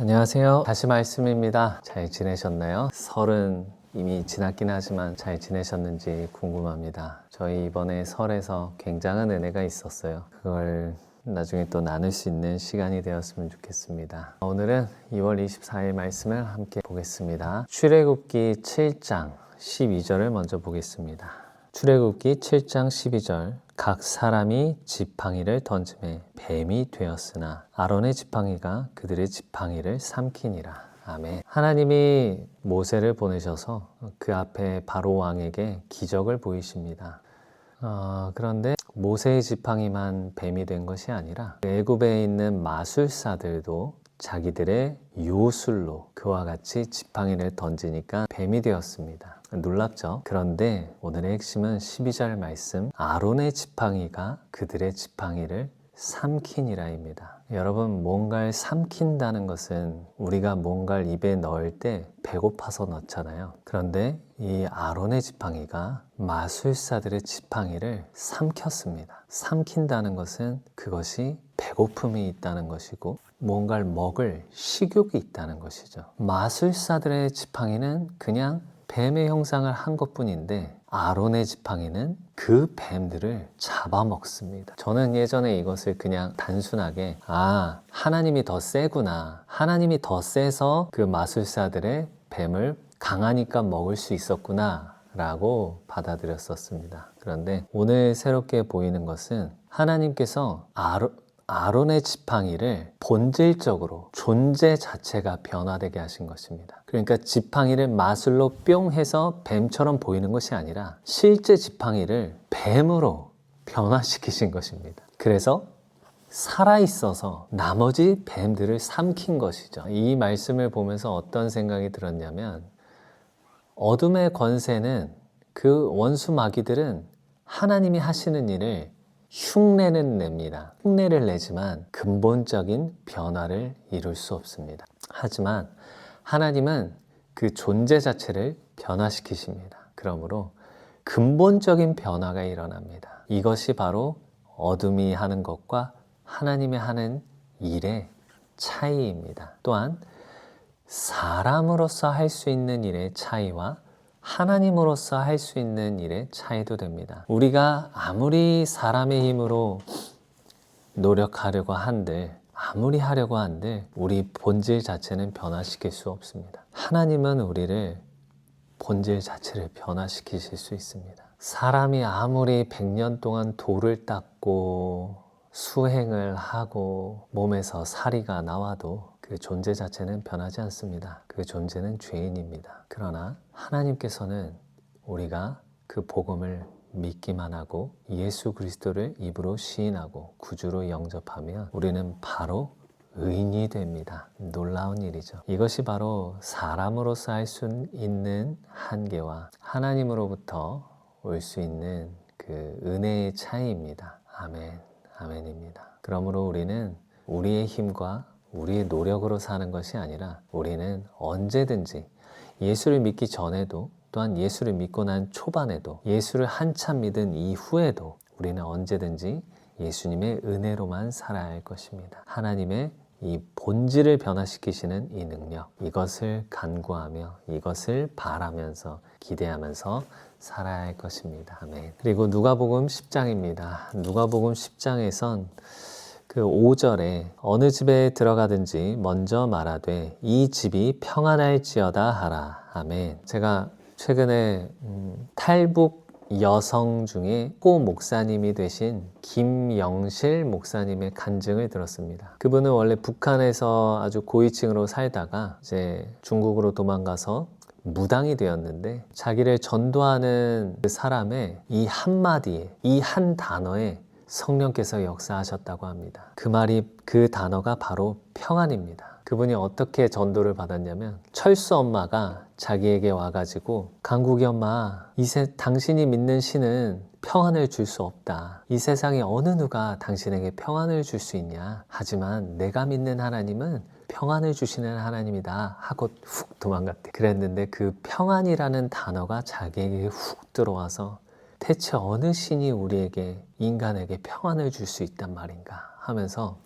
안녕하세요. 다시 말씀입니다. 잘 지내셨나요? 설은 이미 지났긴 하지만 잘 지내셨는지 궁금합니다. 저희 이번에 설에서 굉장한 은혜가 있었어요. 그걸 나중에 또 나눌 수 있는 시간이 되었으면 좋겠습니다. 오늘은 2월 24일 말씀을 함께 보겠습니다. 출애굽기 7장 12절을 먼저 보겠습니다. 출애굽기 7장 12절 각 사람이 지팡이를 던짐에 뱀이 되었으나 아론의 지팡이가 그들의 지팡이를 삼키니라. 아멘. 하나님이 모세를 보내셔서 그 앞에 바로 왕에게 기적을 보이십니다. 그런데 모세의 지팡이만 뱀이 된 것이 아니라 애굽에 있는 마술사들도 자기들의 요술로 그와 같이 지팡이를 던지니까 뱀이 되었습니다. 놀랍죠? 그런데 오늘의 핵심은 12절 말씀 아론의 지팡이가 그들의 지팡이를 삼키니라입니다. 여러분, 뭔가를 삼킨다는 것은 우리가 뭔가를 입에 넣을 때 배고파서 넣잖아요. 그런데 이 아론의 지팡이가 마술사들의 지팡이를 삼켰습니다. 삼킨다는 것은 그것이 배고픔이 있다는 것이고 뭔가를 먹을 식욕이 있다는 것이죠. 마술사들의 지팡이는 그냥 뱀의 형상을 한 것뿐인데 아론의 지팡이는 그 뱀들을 잡아먹습니다. 저는 예전에 이것을 그냥 단순하게 하나님이 더 세구나, 하나님이 더 세서 그 마술사들의 뱀을 강하니까 먹을 수 있었구나 라고 받아들였었습니다. 그런데 오늘 새롭게 보이는 것은 하나님께서 아론의 지팡이를 본질적으로 존재 자체가 변화되게 하신 것입니다. 그러니까 지팡이를 마술로 뿅 해서 뱀처럼 보이는 것이 아니라 실제 지팡이를 뱀으로 변화시키신 것입니다. 그래서 살아있어서 나머지 뱀들을 삼킨 것이죠. 이 말씀을 보면서 어떤 생각이 들었냐면 어둠의 권세는 그 원수 마귀들은 하나님이 하시는 일을 흉내는 냅니다. 흉내를 내지만 근본적인 변화를 이룰 수 없습니다. 하지만 하나님은 그 존재 자체를 변화시키십니다. 그러므로 근본적인 변화가 일어납니다. 이것이 바로 어둠이 하는 것과 하나님이 하는 일의 차이입니다. 또한 사람으로서 할 수 있는 일의 차이와 하나님으로서 할 수 있는 일의 차이도 됩니다. 우리가 아무리 사람의 힘으로 노력하려고 한들 우리 본질 자체는 변화시킬 수 없습니다. 하나님은 우리를 본질 자체를 변화시키실 수 있습니다. 사람이 아무리 100년 동안 돌을 닦고 수행을 하고 몸에서 사리가 나와도 그 존재 자체는 변하지 않습니다. 그 존재는 죄인입니다. 그러나 하나님께서는 우리가 그 복음을 믿기만 하고 예수 그리스도를 입으로 시인하고 구주로 영접하면 우리는 바로 의인이 됩니다. 놀라운 일이죠. 이것이 바로 사람으로서 할 수 있는 한계와 하나님으로부터 올 수 있는 그 은혜의 차이입니다. 아멘, 아멘입니다. 그러므로 우리는 우리의 힘과 우리의 노력으로 사는 것이 아니라 우리는 언제든지 예수를 믿기 전에도 또한 예수를 믿고 난 초반에도 예수를 한참 믿은 이후에도 우리는 언제든지 예수님의 은혜로만 살아야 할 것입니다. 하나님의 이 본질을 변화시키시는 이 능력, 이것을 간구하며 이것을 바라면서 기대하면서 살아야 할 것입니다. 아멘. 그리고 누가복음 10장입니다. 누가복음 10장에선 그 5절에 어느 집에 들어가든지 먼저 말하되 이 집이 평안할지어다 하라. 아멘. 제가 최근에 탈북 여성 중에 고 목사님이 되신 김영실 목사님의 간증을 들었습니다. 그분은 원래 북한에서 아주 고위층으로 살다가 이제 중국으로 도망가서 무당이 되었는데 자기를 전도하는 그 사람의 이 한마디에, 이 한 단어에 성령께서 역사하셨다고 합니다. 그 단어가 바로 평안입니다. 그분이 어떻게 전도를 받았냐면 철수 엄마가 자기에게 와가지고 강국이 엄마, 당신이 믿는 신은 평안을 줄 수 없다. 이 세상에 어느 누가 당신에게 평안을 줄 수 있냐. 하지만 내가 믿는 하나님은 평안을 주시는 하나님이다 하고 훅 도망갔대. 그랬는데 그 평안이라는 단어가 자기에게 훅 들어와서 대체 어느 신이 우리에게 인간에게 평안을 줄 수 있단 말인가 하면서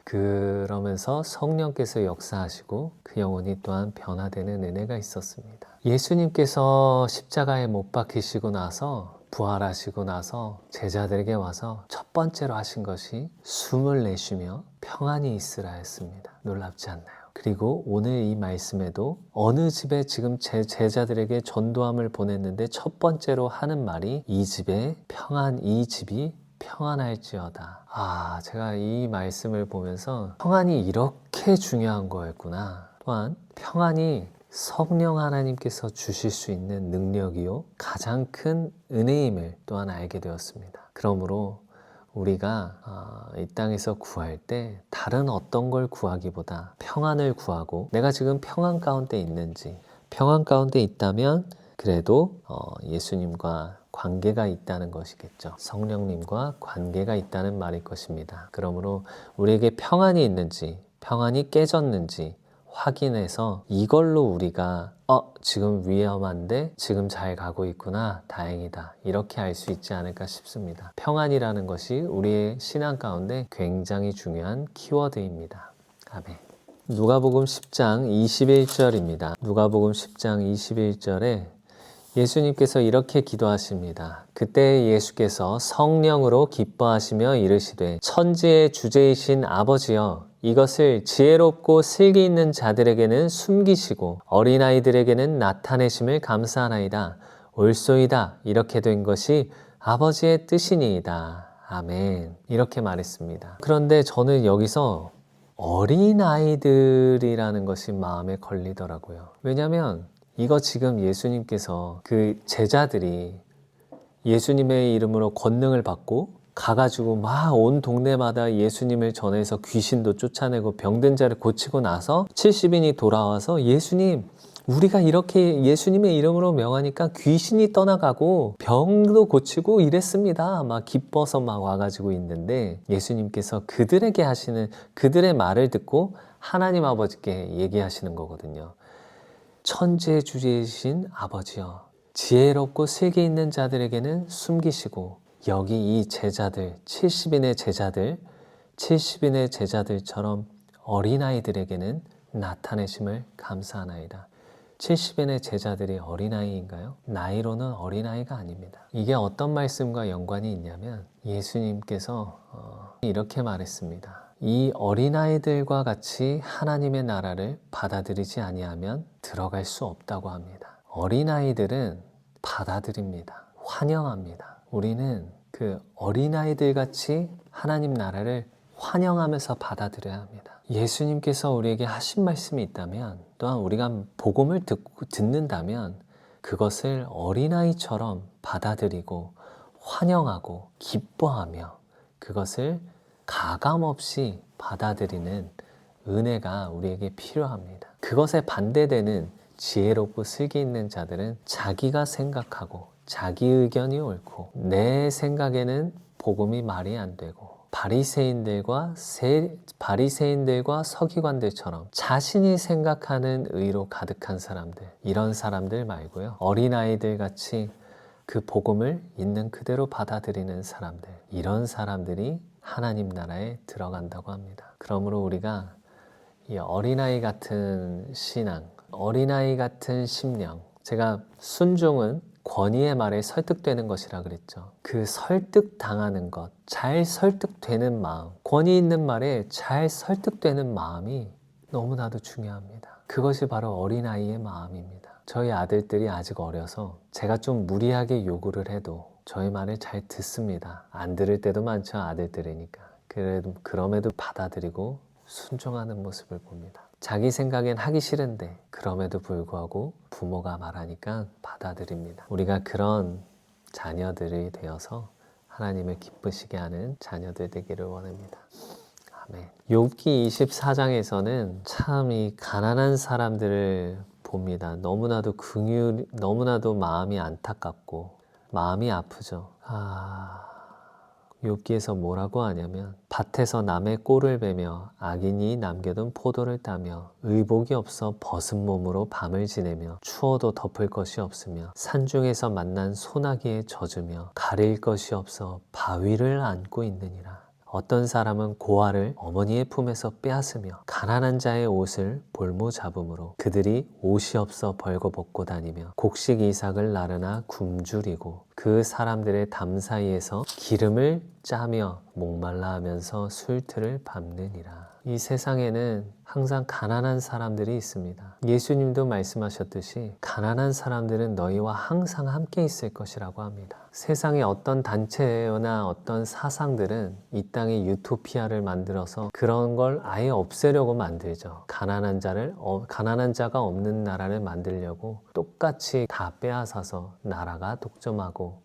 그러면서 성령께서 역사하시고 그 영혼이 또한 변화되는 은혜가 있었습니다. 예수님께서 십자가에 못 박히시고 나서 부활하시고 나서 제자들에게 와서 첫 번째로 하신 것이 숨을 내쉬며 평안히 있으라 했습니다. 놀랍지 않나요? 그리고 오늘 이 말씀에도 어느 집에 지금 제 제자들에게 전도함을 보냈는데 첫 번째로 하는 말이 이 집이 평안할지어다. 제가 이 말씀을 보면서 평안이 이렇게 중요한 거였구나. 또한 평안이 성령 하나님께서 주실 수 있는 능력이요 가장 큰 은혜임을 또한 알게 되었습니다. 그러므로 우리가 이 땅에서 구할 때 다른 어떤 걸 구하기보다 평안을 구하고, 내가 지금 평안 가운데 있는지, 평안 가운데 있다면 그래도 예수님과 관계가 있다는 것이겠죠. 성령님과 관계가 있다는 말일 것입니다. 그러므로 우리에게 평안이 있는지, 평안이 깨졌는지 확인해서 이걸로 우리가 지금 위험한데 지금 잘 가고 있구나, 다행이다, 이렇게 알 수 있지 않을까 싶습니다. 평안이라는 것이 우리의 신앙 가운데 굉장히 중요한 키워드입니다. 아멘. 누가복음 10장 21절입니다. 누가복음 10장 21절에 예수님께서 이렇게 기도하십니다. 그때 예수께서 성령으로 기뻐하시며 이르시되 천지의 주제이신 아버지여, 이것을 지혜롭고 슬기 있는 자들에게는 숨기시고 어린아이들에게는 나타내심을 감사하나이다. 옳소이다. 이렇게 된 것이 아버지의 뜻이니이다. 아멘. 이렇게 말했습니다. 그런데 저는 여기서 어린아이들이라는 것이 마음에 걸리더라고요. 왜냐하면 이거 지금 예수님께서 그 제자들이 예수님의 이름으로 권능을 받고 가가지고 막 온 동네마다 예수님을 전해서 귀신도 쫓아내고 병든 자를 고치고 나서 70인이 돌아와서 예수님, 우리가 이렇게 예수님의 이름으로 명하니까 귀신이 떠나가고 병도 고치고 이랬습니다. 막 기뻐서 막 와가지고 있는데 예수님께서 그들에게 하시는, 그들의 말을 듣고 하나님 아버지께 얘기하시는 거거든요. 천지의 주제이신 아버지여, 지혜롭고 슬기 있는 자들에게는 숨기시고 여기 이 제자들, 70인의 제자들처럼 어린아이들에게는 나타내심을 감사하나이다. 70인의 제자들이 어린아이인가요? 나이로는 어린아이가 아닙니다. 이게 어떤 말씀과 연관이 있냐면 예수님께서 이렇게 말했습니다. 이 어린아이들과 같이 하나님의 나라를 받아들이지 아니하면 들어갈 수 없다고 합니다. 어린아이들은 받아들입니다. 환영합니다. 우리는 그 어린아이들 같이 하나님 나라를 환영하면서 받아들여야 합니다. 예수님께서 우리에게 하신 말씀이 있다면, 또한 우리가 복음을 듣는다면 그것을 어린아이처럼 받아들이고 환영하고 기뻐하며 그것을 가감없이 받아들이는 은혜가 우리에게 필요합니다. 그것에 반대되는 지혜롭고 슬기 있는 자들은 자기가 생각하고 자기 의견이 옳고 내 생각에는 복음이 말이 안 되고 바리새인들과 서기관들처럼 자신이 생각하는 의로 가득한 사람들, 이런 사람들 말고요, 어린아이들 같이 그 복음을 있는 그대로 받아들이는 사람들, 이런 사람들이 하나님 나라에 들어간다고 합니다. 그러므로 우리가 이 어린아이 같은 신앙, 어린아이 같은 심령, 제가 순종은 권위의 말에 설득되는 것이라 그랬죠. 그 설득당하는 것, 잘 설득되는 마음, 권위 있는 말에 잘 설득되는 마음이 너무나도 중요합니다. 그것이 바로 어린아이의 마음입니다. 저희 아들들이 아직 어려서 제가 좀 무리하게 요구를 해도 저희 말을 잘 듣습니다. 안 들을 때도 많죠, 아들들이니까. 그럼에도 받아들이고 순종하는 모습을 봅니다. 자기 생각엔 하기 싫은데 그럼에도 불구하고 부모가 말하니까 받아들입니다. 우리가 그런 자녀들이 되어서 하나님을 기쁘시게 하는 자녀들 되기를 원합니다. 아멘. 욥기 24장에서는 참 이 가난한 사람들을 봅니다. 너무나도 마음이 안타깝고 마음이 아프죠. 욥기에서 뭐라고 하냐면 밭에서 남의 꼴을 베며 악인이 남겨둔 포도를 따며 의복이 없어 벗은 몸으로 밤을 지내며 추워도 덮을 것이 없으며 산중에서 만난 소나기에 젖으며 가릴 것이 없어 바위를 안고 있느니라. 어떤 사람은 고아를 어머니의 품에서 빼앗으며 가난한 자의 옷을 볼모 잡음으로 그들이 옷이 없어 벌거벗고 다니며 곡식 이삭을 나르나 굶주리고 그 사람들의 담 사이에서 기름을 짜며 목말라 하면서 술틀을 밟느니라. 이 세상에는 항상 가난한 사람들이 있습니다. 예수님도 말씀하셨듯이 가난한 사람들은 너희와 항상 함께 있을 것이라고 합니다. 세상의 어떤 단체나 어떤 사상들은 이 땅에 유토피아를 만들어서 그런 걸 아예 없애려고 만들죠. 가난한 자가 없는 나라를 만들려고 똑같이 다 빼앗아서 나라가 독점하고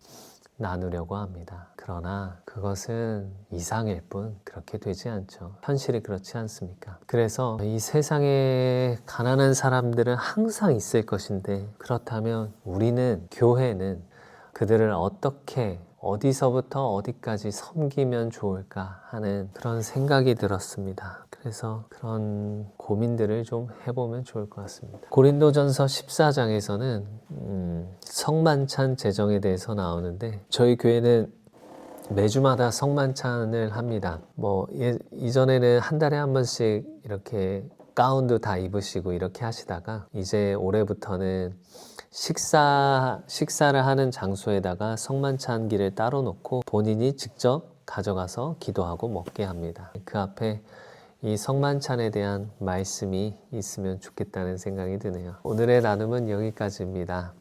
나누려고 합니다. 그러나 그것은 이상일 뿐 그렇게 되지 않죠. 현실이 그렇지 않습니까? 그래서 이 세상에 가난한 사람들은 항상 있을 것인데, 그렇다면 우리는, 교회는 그들을 어떻게, 어디서부터 어디까지 섬기면 좋을까 하는 그런 생각이 들었습니다. 그래서 그런 고민들을 좀 해보면 좋을 것 같습니다. 고린도전서 14장에서는 성만찬 제정에 대해서 나오는데, 저희 교회는 매주마다 성만찬을 합니다. 이전에는 한 달에 한 번씩 이렇게 가운도 다 입으시고 이렇게 하시다가, 이제 올해부터는 식사를 하는 장소에다가 성만찬기를 따로 놓고 본인이 직접 가져가서 기도하고 먹게 합니다. 그 앞에 이 성만찬에 대한 말씀이 있으면 좋겠다는 생각이 드네요. 오늘의 나눔은 여기까지입니다.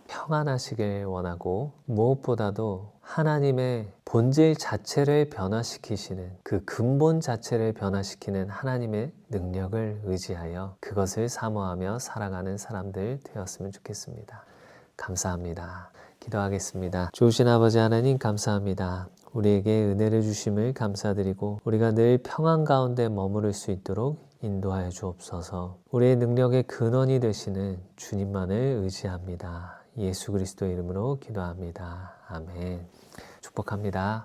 평안하시길 원하고, 무엇보다도 하나님의 본질 자체를 변화시키시는, 그 근본 자체를 변화시키는 하나님의 능력을 의지하여 그것을 사모하며 살아가는 사람들 되었으면 좋겠습니다. 감사합니다. 기도하겠습니다. 좋으신 아버지 하나님, 감사합니다. 우리에게 은혜를 주심을 감사드리고, 우리가 늘 평안 가운데 머무를 수 있도록 인도하여 주옵소서. 우리의 능력의 근원이 되시는 주님만을 의지합니다. 예수 그리스도 이름으로 기도합니다. 아멘. 축복합니다.